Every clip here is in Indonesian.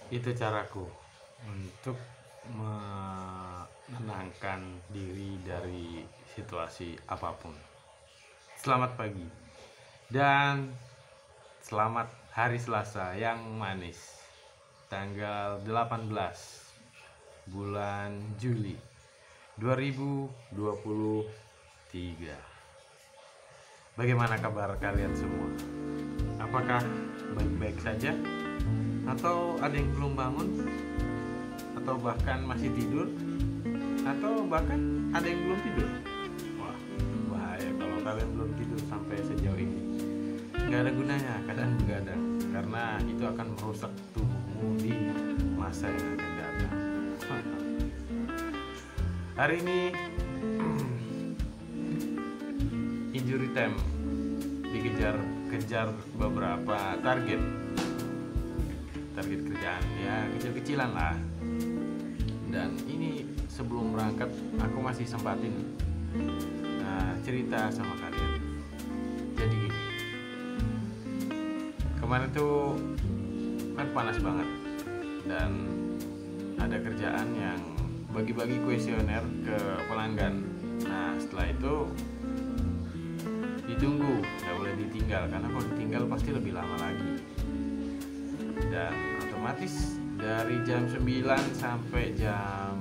Itu caraku untuk menenangkan diri dari situasi apapun. Selamat pagi dan selamat hari Selasa yang manis. Tanggal 18 bulan Juli 2023. Bagaimana kabar kalian semua? Apakah baik-baik saja? Atau ada yang belum bangun? Atau bahkan masih tidur? Atau bahkan ada yang belum tidur? Wah, bahaya kalau kalian belum tidur sampai sejauh ini. Nggak ada gunanya kalian begadang, karena itu akan merusak tubuhmu di masa yang akan datang. Hari ini injury time, dikejar beberapa target kerjaan ya, kecil-kecilan lah. Dan ini sebelum berangkat aku masih sempatin cerita sama kalian. Jadi gini, kemarin tuh kan panas banget dan ada kerjaan yang bagi-bagi kuesioner ke pelanggan. Nah setelah itu ditunggu, nggak boleh ditinggal, karena kalau ditinggal pasti lebih lama lagi. Dan otomatis dari jam 9 sampai jam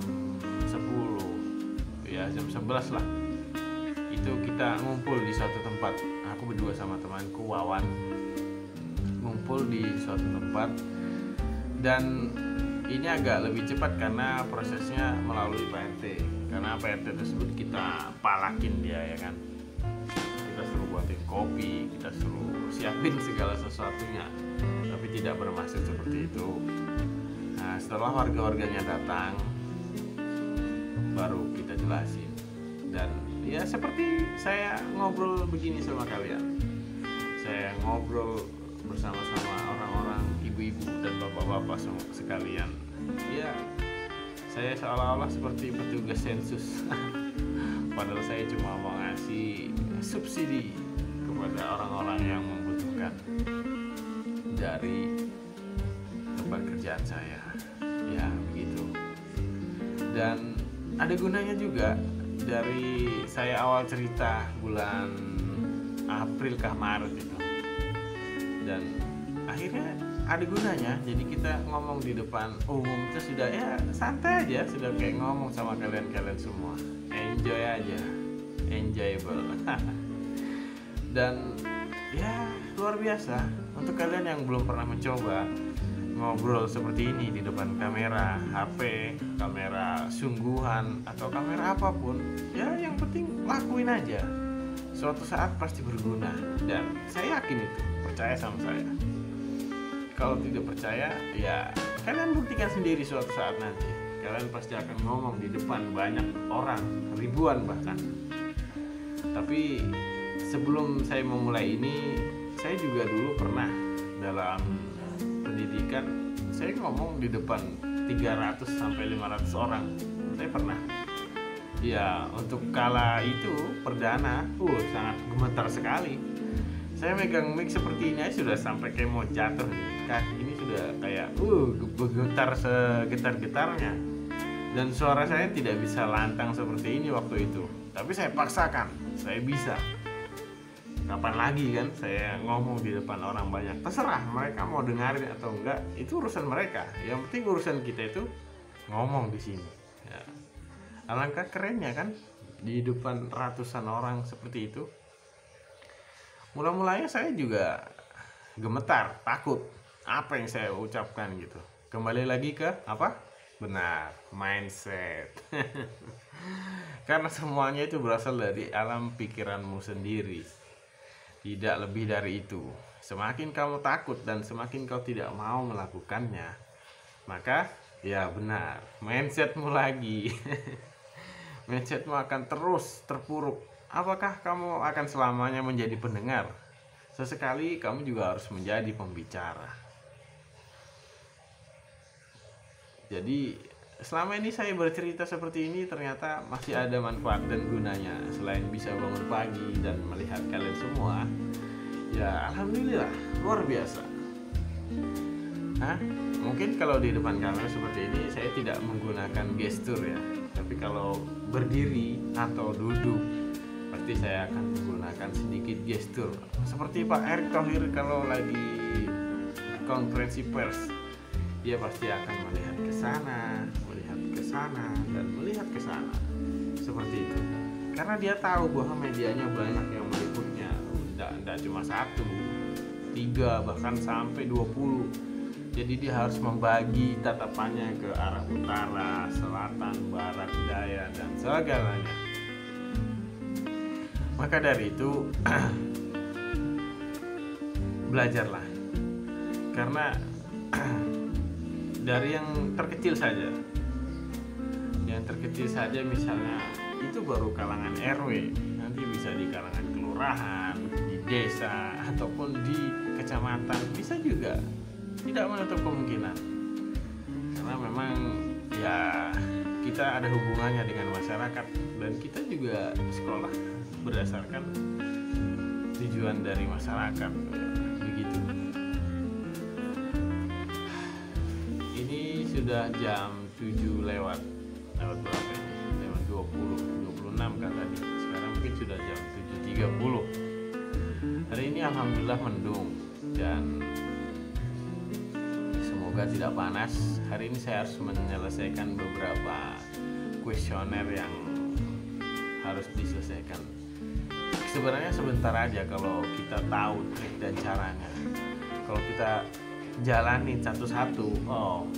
10, ya jam 11 lah, itu kita ngumpul di suatu tempat. Aku berdua sama temanku Wawan ngumpul di suatu tempat, dan ini agak lebih cepat karena prosesnya melalui PRT. Karena PRT tersebut kita palakin dia, ya kan, kita suruh buatin kopi, kita suruh siapin segala sesuatunya, tapi tidak bermaksud seperti itu. Nah setelah warga-warganya datang, baru kita jelasin. Dan ya seperti saya ngobrol begini sama kalian, saya ngobrol bersama-sama orang-orang, ibu-ibu dan bapak-bapak sekalian. Ya saya seolah-olah seperti petugas sensus padahal saya cuma mau ngasih subsidi kepada orang-orang yang membutuhkan dari tempat kerjaan saya, ya begitu. Dan ada gunanya juga dari saya awal cerita bulan April kah Maret itu, dan akhirnya ada gunanya. Jadi kita ngomong di depan umum itu sudah ya santai aja, sudah kayak ngomong sama kalian semua, enjoy aja, enjoyable. Dan ya luar biasa untuk kalian yang belum pernah mencoba ngobrol seperti ini di depan kamera HP, kamera sungguhan atau kamera apapun, ya yang penting lakuin aja. Suatu saat pasti berguna, dan saya yakin itu, percaya sama saya. Kalau tidak percaya, ya kalian buktikan sendiri suatu saat nanti. Kalian pasti akan ngomong di depan banyak orang, ribuan bahkan. Tapi sebelum saya memulai ini, saya juga dulu pernah dalam pendidikan, saya ngomong di depan 300 sampai 500 orang. Saya pernah. Ya, untuk kala itu perdana, sangat gemetar sekali. Saya megang mic seperti ini aja sudah sampai kayak mau jatuh nih. Kaki ini sudah kayak bergetar segetar-getarnya. Dan suara saya tidak bisa lantang seperti ini waktu itu. Tapi saya paksakan, saya bisa. Kapan lagi kan saya ngomong di depan orang banyak. Terserah mereka mau dengerin atau enggak, itu urusan mereka. Yang penting urusan kita itu ngomong di sini. Ya. Alangkah kerennya kan di depan ratusan orang seperti itu. Mula-mulanya saya juga gemetar, takut apa yang saya ucapkan gitu. Kembali lagi ke apa? Benar, mindset. Karena semuanya itu berasal dari alam pikiranmu sendiri. Tidak lebih dari itu. Semakin kamu takut dan semakin kau tidak mau melakukannya, maka ya benar, mindsetmu lagi. Mindsetmu akan terus terpuruk. Apakah kamu akan selamanya menjadi pendengar? Sesekali kamu juga harus menjadi pembicara. Jadi selama ini saya bercerita seperti ini, ternyata masih ada manfaat dan gunanya. Selain bisa bangun pagi dan melihat kalian semua, ya alhamdulillah, luar biasa. Hah? Mungkin kalau di depan kamera seperti ini saya tidak menggunakan gestur ya, tapi kalau berdiri atau duduk pasti saya akan menggunakan sedikit gestur. Seperti Pak Erick Thohir kalau lagi konferensi pers, dia pasti akan melihat ke sana, dan melihat ke sana. Seperti itu. Karena dia tahu bahwa medianya banyak yang meliputnya. Tidak cuma 1, 3, bahkan sampai 20. Jadi dia harus membagi tatapannya ke arah utara, selatan, barat, daya, dan segalanya. Maka dari itu belajarlah. Karena dari yang terkecil saja. Yang terkecil saja misalnya itu baru kalangan RW, nanti bisa di kalangan kelurahan, di desa, ataupun di kecamatan, bisa juga. Tidak menutup kemungkinan. Karena memang ya kita ada hubungannya dengan masyarakat, dan kita juga sekolah berdasarkan tujuan dari masyarakat. Begitu. Ini sudah jam 7 lewat berapa ini? Lewat 26 kan tadi. Sekarang mungkin sudah jam 7.30. Hari ini alhamdulillah mendung dan semoga tidak panas. Hari ini saya harus menyelesaikan beberapa kuesioner yang harus diselesaikan. Sebenarnya sebentar aja kalau kita tahu trik dan caranya. Kalau kita jalanin satu-satu,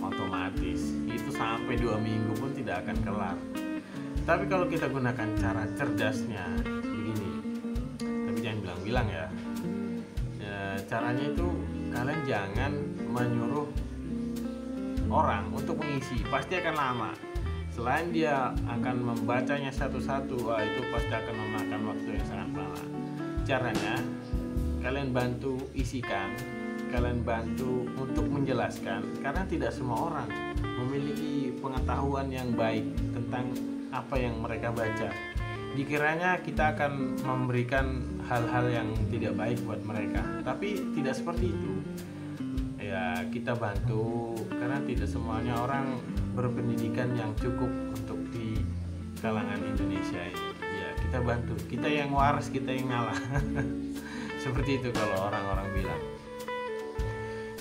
otomatis itu sampai 2 minggu pun tidak akan kelar. Tapi kalau kita gunakan cara cerdasnya begini, tapi jangan bilang-bilang ya. Caranya itu kalian jangan menyuruh orang untuk mengisi, pasti akan lama. Selain dia akan membacanya satu-satu, itu pasti akan memakan waktu yang sangat lama. Caranya kalian bantu isikan, kalian bantu untuk menjelaskan, karena tidak semua orang memiliki pengetahuan yang baik tentang apa yang mereka baca. Dikiranya kita akan memberikan hal-hal yang tidak baik buat mereka, tapi tidak seperti itu. Ya, kita bantu karena tidak semuanya orang berpendidikan yang cukup untuk di kalangan Indonesia ini. Ya, kita bantu. Kita yang waras, kita yang ngalah. Seperti itu kalau orang-orang bilang.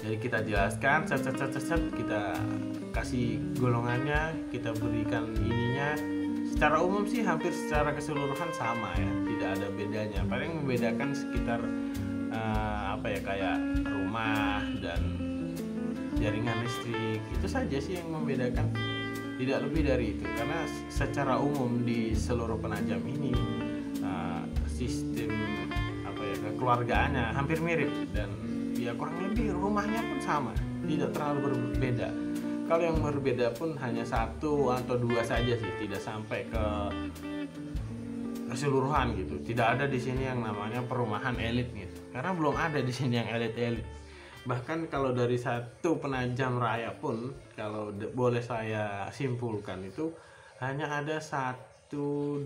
Jadi kita jelaskan, kita kasih golongannya, kita berikan ininya. Secara umum sih hampir secara keseluruhan sama ya, tidak ada bedanya. Paling membedakan sekitar kayak rumah dan jaringan listrik, itu saja sih yang membedakan, tidak lebih dari itu. Karena secara umum di seluruh Penajam ini sistem kekeluargaannya hampir mirip, dan ya kurang lebih rumahnya pun sama, tidak terlalu berbeda. Kalau yang berbeda pun hanya 1 atau 2 saja sih, tidak sampai ke keseluruhan gitu. Tidak ada di sini yang namanya perumahan elit gitu, karena belum ada di sini yang elit-elit. Bahkan kalau dari satu Penajam Raya pun, kalau boleh saya simpulkan, itu hanya ada 1, 2,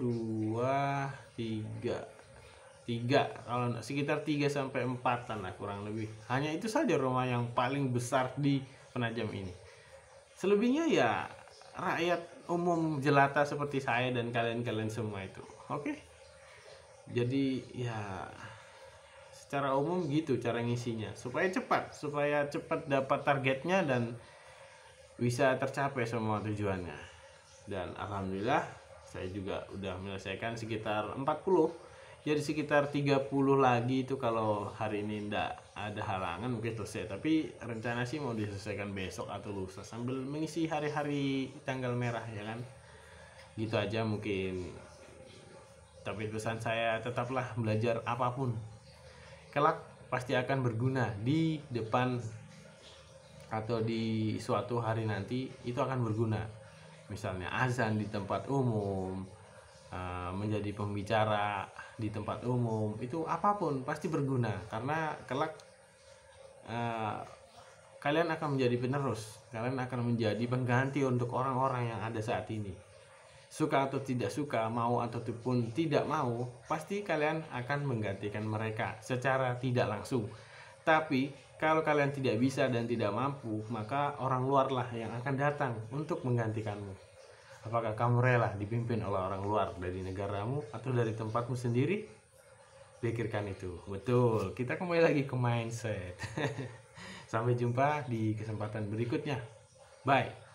3, kalau sekitar 3 sampai 4-an lah kurang lebih. Hanya itu saja rumah yang paling besar di Penajam ini. Selebihnya ya rakyat umum jelata seperti saya dan kalian-kalian semua itu. Oke. Jadi ya secara umum gitu cara ngisinya, supaya cepat dapat targetnya dan bisa tercapai semua tujuannya. Dan alhamdulillah saya juga udah menyelesaikan sekitar 40. Jadi sekitar 30 lagi itu kalau hari ini ndak ada halangan mungkin selesai. Tapi rencana sih mau diselesaikan besok atau lusa sambil mengisi hari-hari tanggal merah ya kan. Gitu aja mungkin. Tapi pesan saya tetaplah belajar apapun. Kelak pasti akan berguna di depan atau di suatu hari nanti, itu akan berguna. Misalnya azan di tempat umum, menjadi pembicara di tempat umum, itu apapun pasti berguna, karena kelak kalian akan menjadi penerus, kalian akan menjadi pengganti untuk orang-orang yang ada saat ini. Suka atau tidak suka, mau ataupun tidak mau, pasti kalian akan menggantikan mereka secara tidak langsung. Tapi kalau kalian tidak bisa dan tidak mampu, maka orang luarlah yang akan datang untuk menggantikanmu. Apakah kamu rela dipimpin oleh orang luar dari negaramu atau dari tempatmu sendiri? Pikirkan itu. Betul, kita kembali lagi ke mindset. Sampai jumpa di kesempatan berikutnya. Bye.